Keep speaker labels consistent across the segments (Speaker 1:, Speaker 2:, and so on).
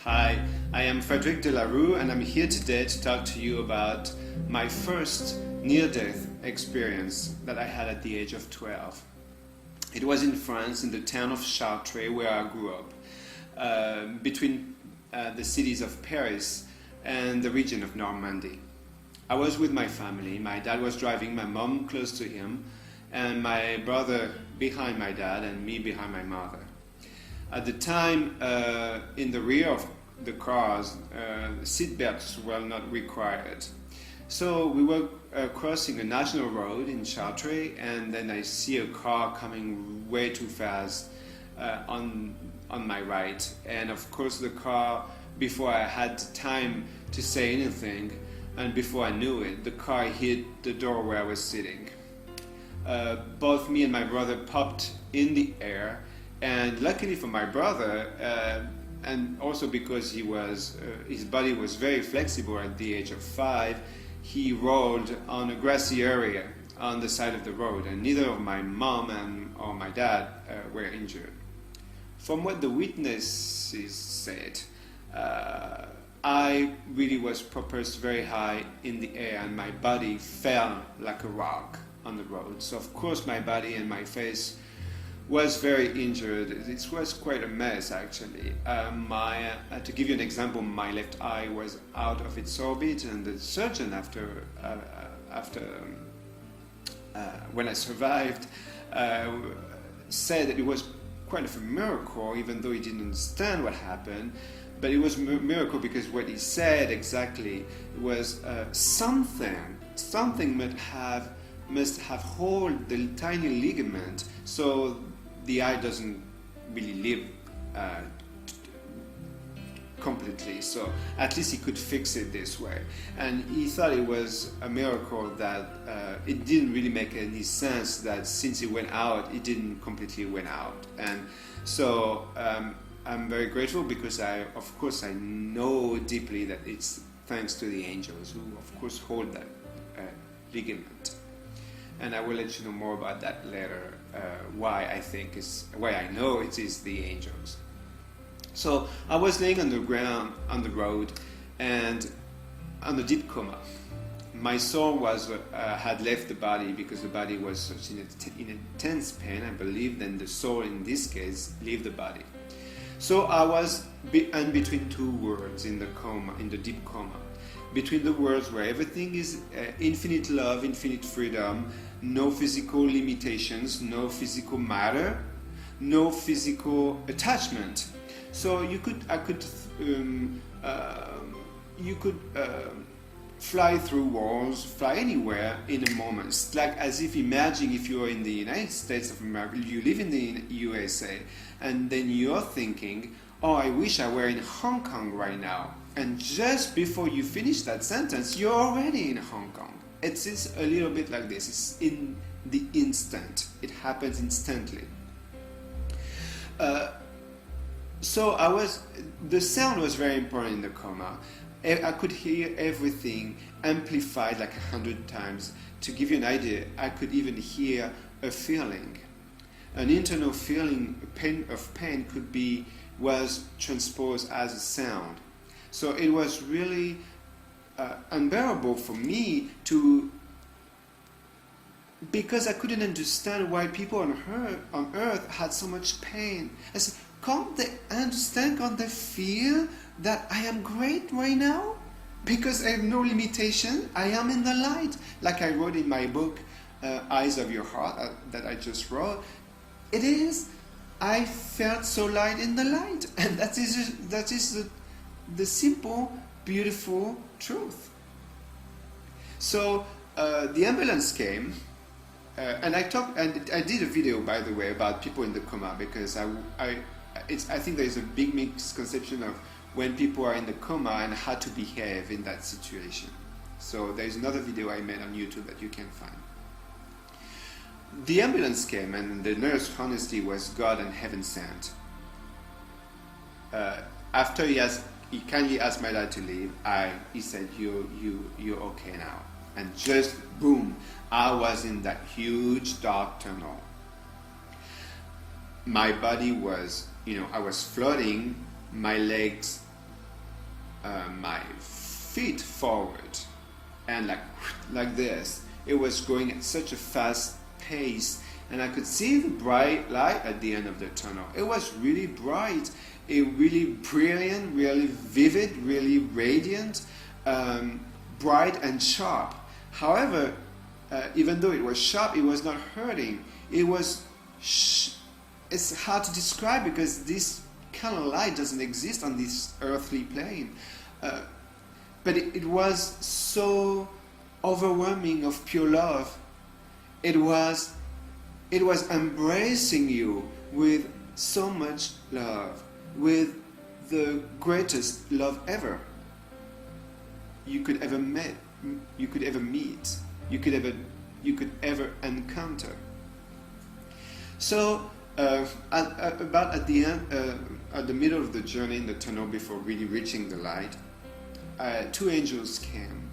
Speaker 1: Hi, I am Frederic Delarue and I'm here today to talk to you about my first near-death experience that I had at the age of 12. It was in France, in the town of Chartres, where I grew up, between the cities of Paris and the region of Normandy. I was with my family. My dad was driving, my mom close to him, and my brother behind my dad and me behind my mother. At the time, in the rear of the cars, seat belts were not required. So we were crossing a national road in Chartres, and then I see a car coming way too fast on my right. And of course the car, before I had time to say anything, and before I knew it, the car hit the door where I was sitting. Both me and my brother popped in the air, and luckily for my brother, and also because his body was very flexible at the age of 5, he rolled on a grassy area on the side of the road, and neither of my mom or my dad were injured. From what the witnesses said, I really was propelled very high in the air, and my body fell like a rock on the road. So of course my body and my face was very injured. It was quite a mess, actually. To give you an example, my left eye was out of its orbit, and the surgeon, when I survived, said that it was quite of a miracle, even though he didn't understand what happened. But it was a miracle because what he said exactly was something must have hold the tiny ligament, so the eye doesn't really live completely. So at least he could fix it this way. And he thought it was a miracle that it didn't really make any sense that since it went out, it didn't completely went out. And so I'm very grateful because I know deeply that it's thanks to the angels who of course hold that ligament. And I will let you know more about that later, why I know it is the angels. So I was laying on the ground on the road and on a deep coma. My soul had left the body because the body was in intense pain, I believe, then the soul in this case left the body. So I was between two worlds in the coma, in the deep coma. Between the worlds where everything is infinite love, infinite freedom, no physical limitations, no physical matter, no physical attachment. So you could fly through walls, fly anywhere in a moment. It's like as if imagine if you are in the United States of America, you live in the USA, and then you're thinking, oh, I wish I were in Hong Kong right now. And just before you finish that sentence, you're already in Hong Kong. It's a little bit like this. It's in the instant. It happens instantly. So the sound was very important in the coma. I could hear everything amplified like 100 times. To give you an idea, I could even hear a feeling. An internal feeling of pain was transposed as a sound. So it was really unbearable for me because I couldn't understand why people on earth had so much pain. I said, can't they understand, can't they feel that I am great right now? Because I have no limitation, I am in the light. Like I wrote in my book, Eyes of Your Heart, that I just wrote, it is, I felt so light in the light. And that is the simple, beautiful truth. So the ambulance came, and I did a video, by the way, about people in the coma, because I think there is a big misconception of when people are in the coma and how to behave in that situation. So there is another video I made on YouTube that you can find. The ambulance came, and the nurse honestly was God and heaven sent. After he kindly asked my dad to leave, he said, you're okay now. And just boom, I was in that huge dark tunnel. My body was, I was floating, my legs my feet forward, and like this. It was going at such a fast pace, and I could see the bright light at the end of the tunnel. It was really bright, really brilliant, really vivid, really radiant, bright and sharp. However, even though it was sharp, it was not hurting. It was it's hard to describe because this kind of light doesn't exist on this earthly plane. But it was so overwhelming of pure love. It was embracing you with so much love, with the greatest love ever you could ever meet, you could ever encounter. So about at the end, at the middle of the journey in the tunnel before really reaching the light, two angels came,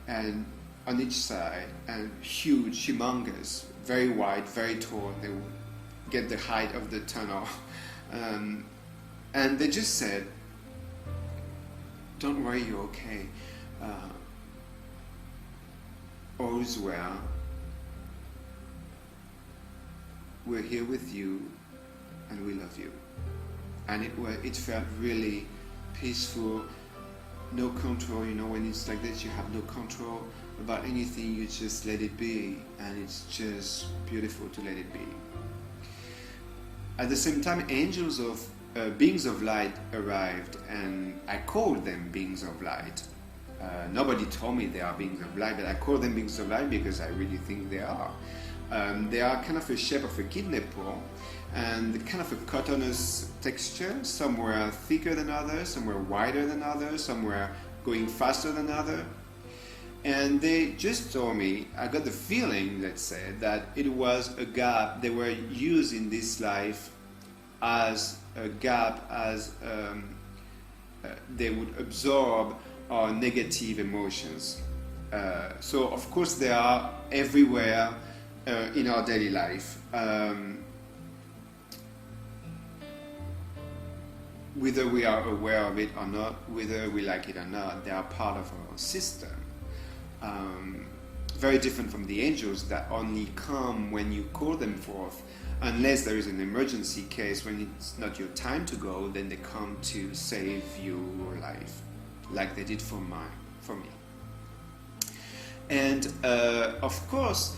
Speaker 1: and on each side, and huge, humongous, very wide, very tall. They would get the height of the tunnel, and they just said, "Don't worry, you're okay. All is well. We're here with you, and we love you." And it felt really peaceful. No control, when it's like this, you have no control about anything, you just let it be, and it's just beautiful to let it be. At the same time, angels of beings of light arrived, and I called them beings of light. Nobody told me they are beings of light, but I call them beings of light because I really think they are. They are kind of a shape of a kidney pole, and kind of a cottonous texture, somewhere thicker than others, somewhere wider than others, somewhere going faster than others. And they just told me, I got the feeling, let's say, that it was a gap. They were used in this life as a gap, as they would absorb our negative emotions. So of course they are everywhere in our daily life. Whether we are aware of it or not, whether we like it or not, they are part of our system. Very different from the angels that only come when you call them forth. Unless there is an emergency case when it's not your time to go, then they come to save your life, like they did for me. And of course,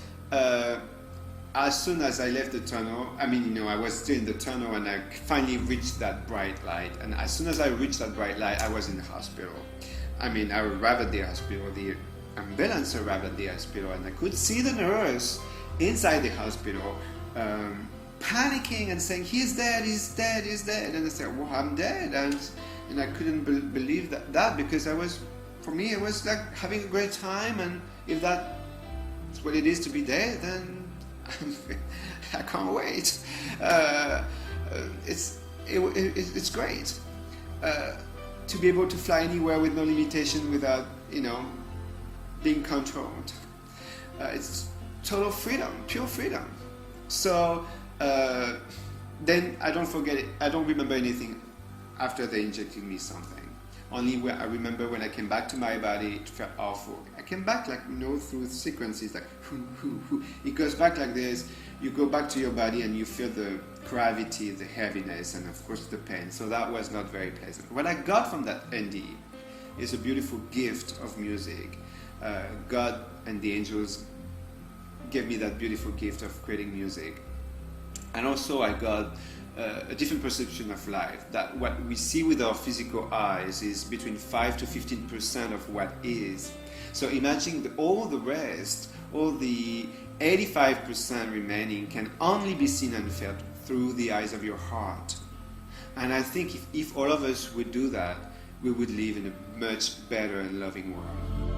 Speaker 1: as soon as I left the tunnel, I was still in the tunnel, and I finally reached that bright light. And as soon as I reached that bright light, I was in the hospital. I arrived at the hospital, the ambulance arrived at the hospital, and I could see the nurse inside the hospital panicking and saying, he's dead. And I said, well, I'm dead. And I couldn't believe that because for me, it was like having a great time, and if that's what it is to be dead, then I can't wait. It's great to be able to fly anywhere with no limitation, without being controlled. It's total freedom, pure freedom. So then I don't remember anything after they injected me something. Only where I remember when I came back to my body, it felt awful. I came back through sequences, it goes back like this. You go back to your body and you feel the gravity, the heaviness, and of course the pain. So that was not very pleasant. What I got from that ND is a beautiful gift of music. God and the angels gave me that beautiful gift of creating music. And also I got a different perception of life, that what we see with our physical eyes is between 5 to 15% of what is. So imagine all the rest, all the 85% remaining, can only be seen and felt through the eyes of your heart. And I think if all of us would do that, we would live in a much better and loving world.